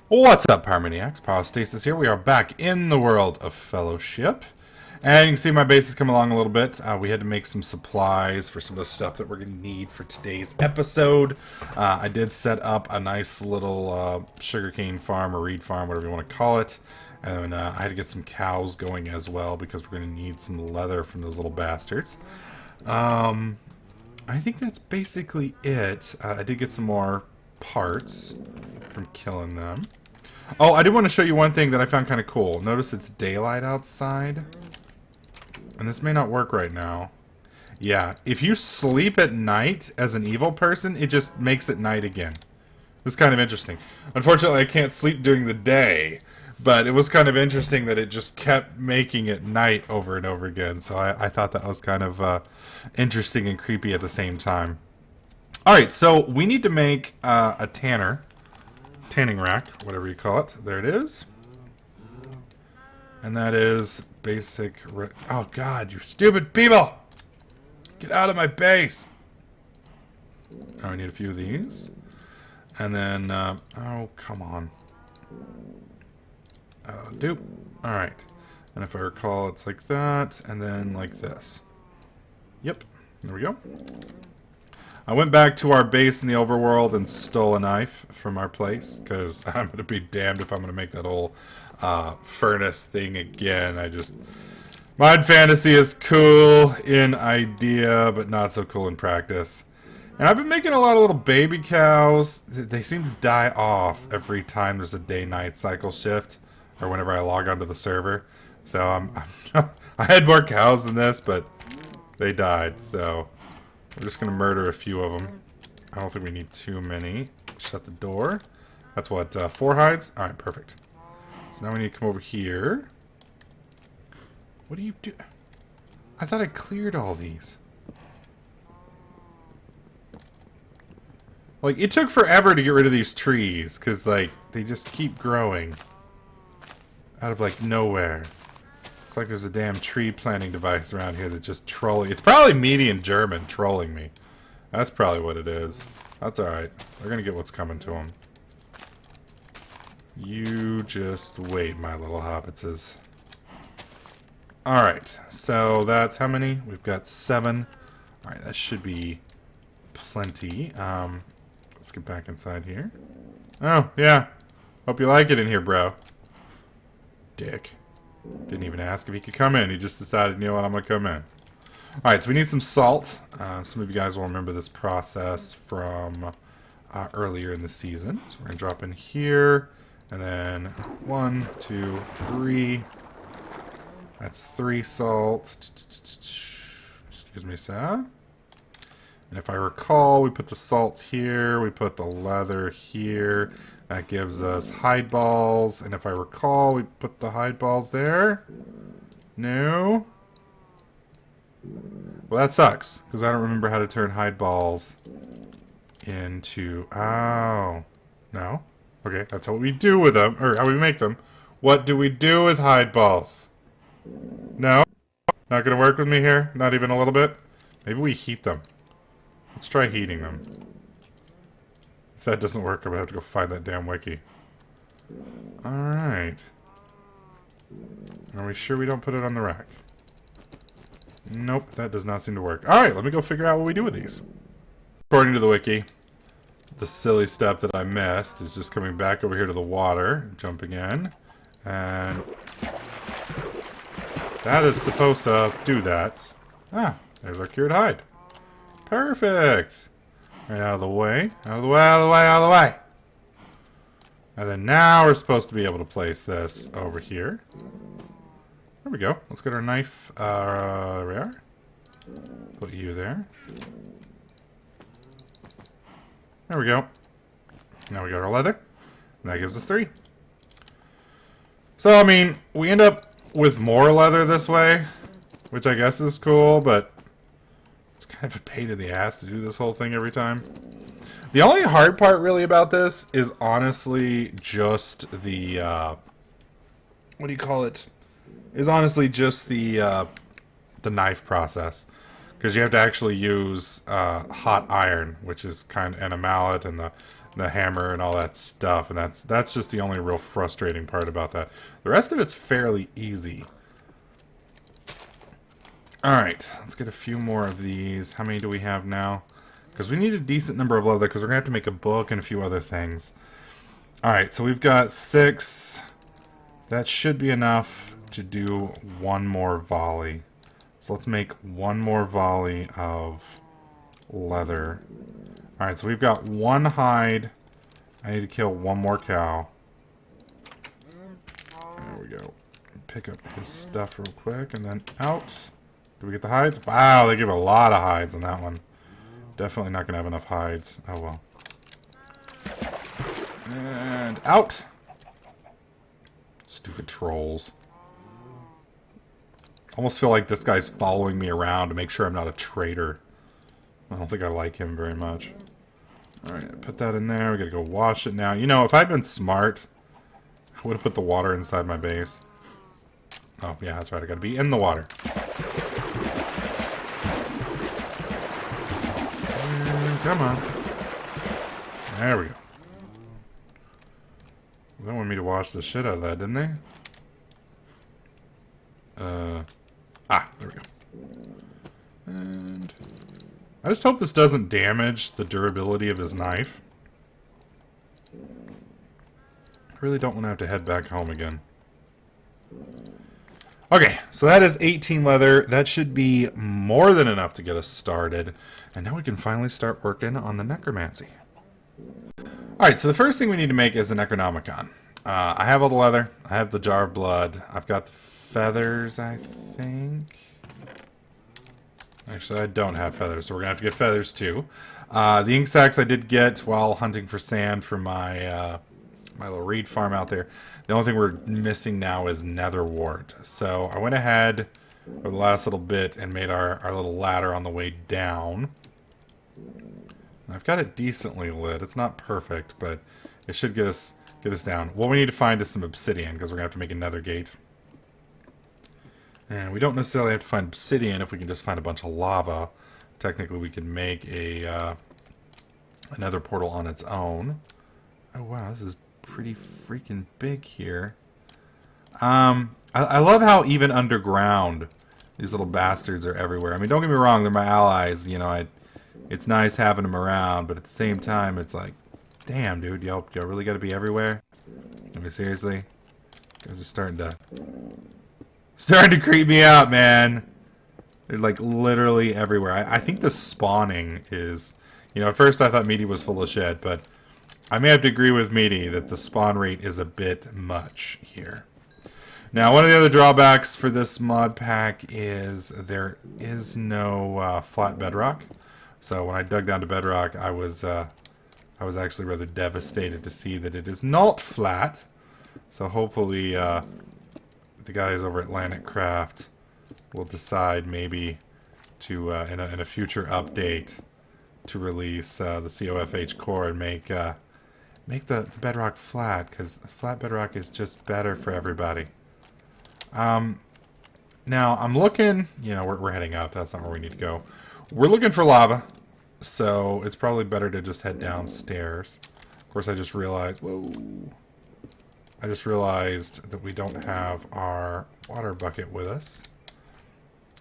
What's up, Pyromaniacs? Pyrostasis here. We are back in the world of Fellowship. And you can see my base has come along a little bit. We had to make some supplies for some of the stuff that we're going to need for today's episode. I did set up a nice little sugarcane farm or reed farm, whatever you want to call it. And I had to get some cows going as well because we're going to need some leather from those little bastards. I think that's basically it. I did get some more parts from killing them. Oh, I do want to show you one thing that I found kind of cool. Notice it's daylight outside. And this may not work right now. Yeah, if you sleep at night as an evil person, it just makes it night again. It's kind of interesting. Unfortunately, I can't sleep during the day. But it was kind of interesting that it just kept making it night over and over again. So I thought that was kind of interesting and creepy at the same time. Alright, so we need to make a tanning rack, whatever you call it. There it is. And that is basic... Oh god, you stupid people! Get out of my base! Oh, I need a few of these. And then, oh, come on. Dupe. Alright. And if I recall, it's like that, and then like this. Yep. There we go. I went back to our base in the overworld and stole a knife from our place, because I'm going to be damned if I'm going to make that whole furnace thing again. Minefantasy is cool in idea, but not so cool in practice. And I've been making a lot of little baby cows. They seem to die off every time there's a day-night cycle shift, or whenever I log onto the server. So I had more cows than this, but they died, so... We're just going to murder a few of them. I don't think we need too many. Shut the door. That's what, 4 hides? Alright, perfect. So now we need to come over here. What do you do? I thought I cleared all these. Like, it took forever to get rid of these trees, because, like, they just keep growing. Out of, like, nowhere. Looks like there's a damn tree planting device around here that just trolling. It's probably median German trolling me. That's probably what it is. That's alright. They're gonna get what's coming to them. You just wait, my little hobbitses. Alright, so that's how many? We've got 7. Alright, that should be plenty. Let's get back inside here. Oh, yeah. Hope you like it in here, bro. Dick. Didn't even ask if he could come in. He just decided, you know what, I'm going to come in. Alright, so we need some salt. Some of you guys will remember this process from earlier in the season. So we're going to drop in here. And then 1, 2, 3. That's 3 salt. Excuse me, sir. And if I recall, we put the salt here. We put the leather here. That gives us hide balls, and if I recall, we put the hide balls there. No. Well, that sucks, because I don't remember how to turn hide balls into... Oh. No. Okay, that's what we do with them, or how we make them. What do we do with hide balls? No? Not gonna work with me here? Not even a little bit? Maybe we heat them. Let's try heating them. If that doesn't work, I'm going to have to go find that damn wiki. Alright. Are we sure we don't put it on the rack? Nope, that does not seem to work. Alright, let me go figure out what we do with these. According to the wiki, the silly step that I missed is just coming back over here to the water, jumping in, and that is supposed to do that. Ah, there's our cured hide. Perfect! Right out of the way. Out of the way, out of the way, out of the way! And then now we're supposed to be able to place this over here. There we go. Let's get our knife. There we are. Put you there. There we go. Now we got our leather. And that gives us 3. So, I mean, we end up with more leather this way, which I guess is cool, but kind of a pain in the ass to do this whole thing every time. The only hard part really about this is honestly just the what do you call it? Is honestly just the knife process, because you have to actually use hot iron, which is kind of, and a mallet, and the the hammer and all that stuff, and that's just the only real frustrating part about that. The rest of it's fairly easy. Alright, let's get a few more of these. How many do we have now? Because we need a decent number of leather, because we're going to have to make a book and a few other things. Alright, so we've got 6. That should be enough to do one more volley. So let's make one more volley of leather. Alright, so we've got 1 hide. I need to kill 1 more cow. There we go. Pick up his stuff real quick, and then out. Do we get the hides? Wow, they give a lot of hides on that one. Definitely not going to have enough hides. Oh well. And out. Stupid trolls. Almost feel like this guy's following me around to make sure I'm not a traitor. I don't think I like him very much. Alright, put that in there. We gotta go wash it now. You know, if I'd been smart, I would have put the water inside my base. Oh, yeah, that's right. I gotta be in the water. Come on. There we go. They wanted me to wash the shit out of that, didn't they? There we go. And I just hope this doesn't damage the durability of his knife. I really don't want to have to head back home again. Okay, so that is 18 leather. That should be more than enough to get us started. And now we can finally start working on the necromancy. Alright, so the first thing we need to make is a Necronomicon. I have all the leather. I have the jar of blood. I've got the feathers, I think. Actually, I don't have feathers, so we're going to have to get feathers too. The ink sacks I did get while hunting for sand for my my little reed farm out there. The only thing we're missing now is nether wart. So I went ahead over the last little bit and made our little ladder on the way down. I've got it decently lit. It's not perfect, but it should get us down. What we need to find is some obsidian, because we're going to have to make another gate. And we don't necessarily have to find obsidian if we can just find a bunch of lava. Technically, we can make a another portal on its own. Oh, wow, this is pretty freaking big here. I love how even underground these little bastards are everywhere. I mean, don't get me wrong, they're my allies. You know, it's nice having them around, but at the same time, it's like, damn, dude, y'all really got to be everywhere? I mean, seriously? You guys are starting to creep me out, man. They're like literally everywhere. I think the spawning is, you know, at first I thought Meaty was full of shit, but I may have to agree with Meaty that the spawn rate is a bit much here. Now, one of the other drawbacks for this mod pack is there is no flat bedrock. So when I dug down to bedrock, I was actually rather devastated to see that it is not flat. So hopefully the guys over at Atlantic Craft will decide maybe to in a future update to release the COFH core and make the bedrock flat, because flat bedrock is just better for everybody. Now I'm looking, you know, we're heading up. That's not where we need to go. We're looking for lava, so it's probably better to just head downstairs. Of course, I just realized, that we don't have our water bucket with us.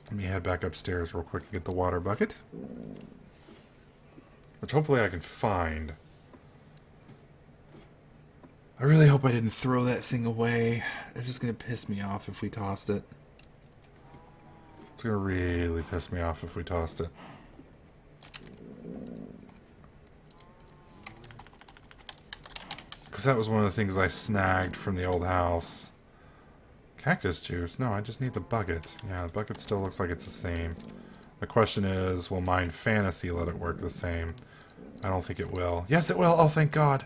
Let me head back upstairs real quick and get the water bucket, which hopefully I can find. I really hope I didn't throw that thing away. It's just going to piss me off if we tossed it. It's going to really piss me off if we tossed it. Because that was one of the things I snagged from the old house. Cactus juice? No, I just need the bucket. Yeah, the bucket still looks like it's the same. The question is, will Minefantasy let it work the same? I don't think it will. Yes, it will! Oh, thank God!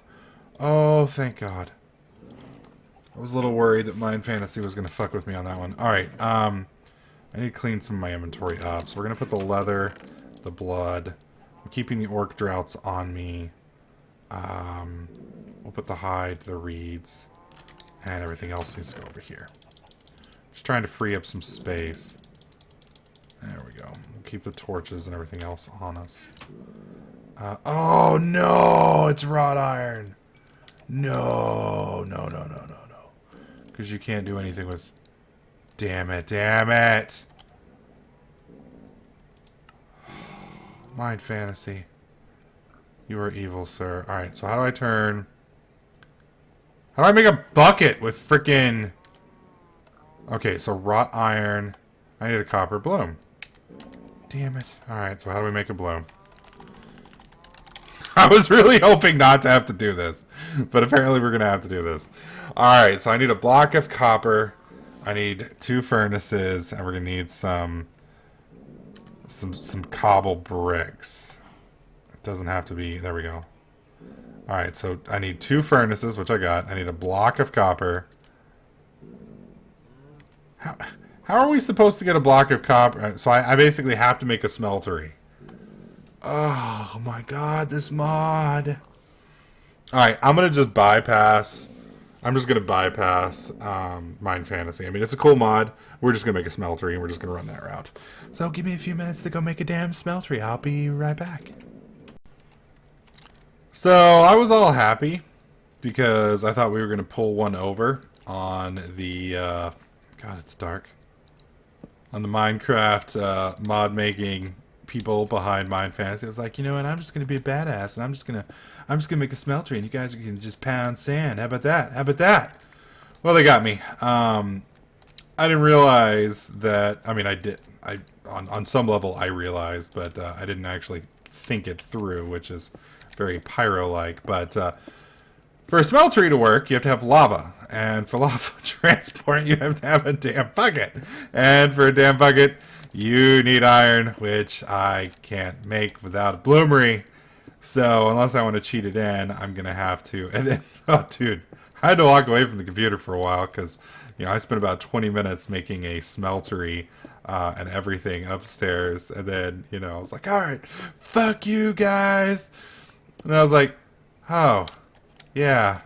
Oh, thank God. I was a little worried that Minefantasy was going to fuck with me on that one. Alright, I need to clean some of my inventory up. So we're going to put the leather, the blood. I'm keeping the orc droughts on me. We'll put the hide, the reeds, and everything else needs to go over here. Just trying to free up some space. There we go. We'll keep the torches and everything else on us. Oh, no! It's wrought iron. No. No, no, no, no, no. Because you can't do anything with... Damn it, damn it! Mind Fantasy. You are evil, sir. Alright, so how do I turn... How do I make a bucket with freaking... Okay, so wrought iron. I need a copper bloom. Damn it. Alright, so how do we make a bloom? I was really hoping not to have to do this. But apparently we're going to have to do this. Alright, so I need a block of copper. I need 2 furnaces. And we're going to need some cobble bricks. It doesn't have to be... There we go. Alright, so I need 2 furnaces, which I got. I need a block of copper. How are we supposed to get a block of copper? So I basically have to make a smeltery. Oh my god, this mod. Alright, I'm going to just bypass... I'm just going to bypass Mind Fantasy. I mean, it's a cool mod. We're just going to make a smeltery, and we're just going to run that route. So give me a few minutes to go make a damn smeltery. I'll be right back. So I was all happy because I thought we were going to pull one over on the... God, it's dark. On the Minecraft mod making people behind Mind Fantasy. I was like, you know what, I'm just gonna be a badass and I'm just gonna make a smeltery and you guys can just pound sand. How about that? How about that? Well, they got me. I didn't realize that. I mean, I did. On some level I realized, but I didn't actually think it through, which is very pyro-like. But for a smeltery to work, you have to have lava. And for lava transport, you have to have a damn bucket. And for a damn bucket, you need iron, which I can't make without a bloomery. So unless I want to cheat it in, I'm going to have to. And then, oh, dude, I had to walk away from the computer for a while because, you know, I spent about 20 minutes making a smeltery and everything upstairs. And then, you know, I was like, all right, fuck you guys. And I was like, oh, yeah,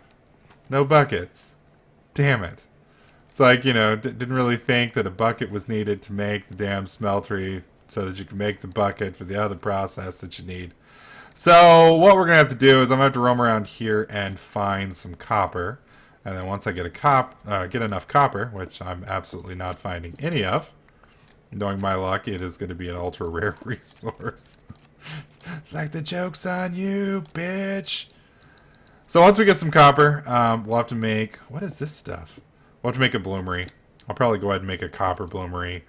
no buckets. Damn it. It's like, you know, didn't really think that a bucket was needed to make the damn smeltery so that you can make the bucket for the other process that you need. So what we're going to have to do is I'm going to have to roam around here and find some copper. And then once I get get enough copper, which I'm absolutely not finding any of, knowing my luck, it is going to be an ultra rare resource. It's like the joke's on you, bitch. So once we get some copper, we'll have to make... What is this stuff? We'll have to make a bloomery. I'll probably go ahead and make a copper bloomery.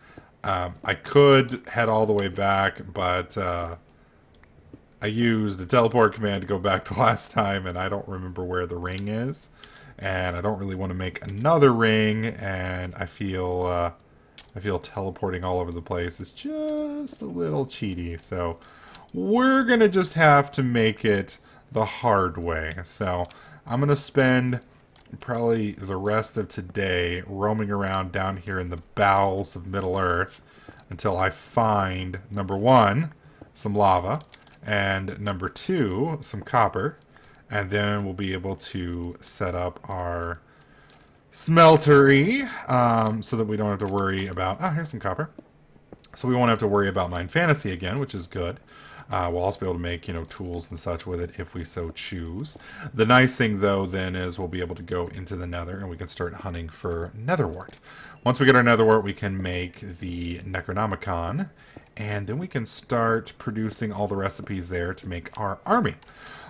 I could head all the way back, but I used the teleport command to go back the last time, and I don't remember where the ring is. And I don't really want to make another ring, and I feel teleporting all over the place is just a little cheaty. So we're going to just have to make it the hard way. So I'm going to spend probably the rest of today roaming around down here in the bowels of Middle Earth until I find, number 1, some lava, and number 2, some copper, and then we'll be able to set up our smeltery so that we don't have to worry about... Oh, here's some copper. So we won't have to worry about Mind Fantasy again, which is good. We'll also be able to make, you know, tools and such with it if we so choose. The nice thing, though, then is we'll be able to go into the nether and we can start hunting for netherwort. Once we get our netherwort, we can make the Necronomicon, and then we can start producing all the recipes there to make our army.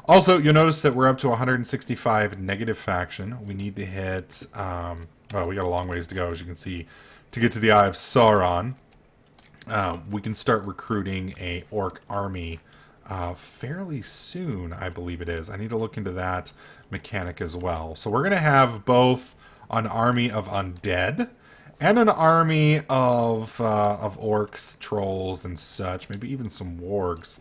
Also, you'll notice that we're up to 165 negative faction. We need to hit... well, we got a long ways to go, as you can see, to get to the Eye of Sauron. We can start recruiting a orc army fairly soon, I believe it is. I need to look into that mechanic as well. So we're going to have both an army of undead and an army of orcs, trolls, and such. Maybe even some wargs,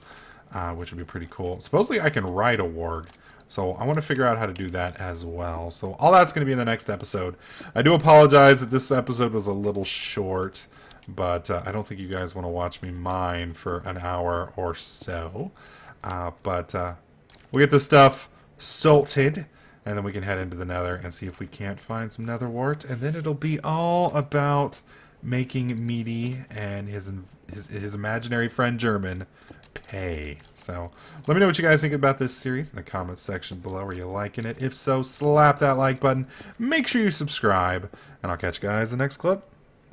which would be pretty cool. Supposedly I can ride a warg, so I want to figure out how to do that as well. So all that's going to be in the next episode. I do apologize that this episode was a little short, but I don't think you guys want to watch me mine for an hour or so. But we'll get this stuff salted, and then we can head into the nether and see if we can't find some netherwort. And then it'll be all about making Meaty and his imaginary friend German pay. So let me know what you guys think about this series in the comments section below. Are you liking it? If so, slap that like button. Make sure you subscribe, and I'll catch you guys in the next clip.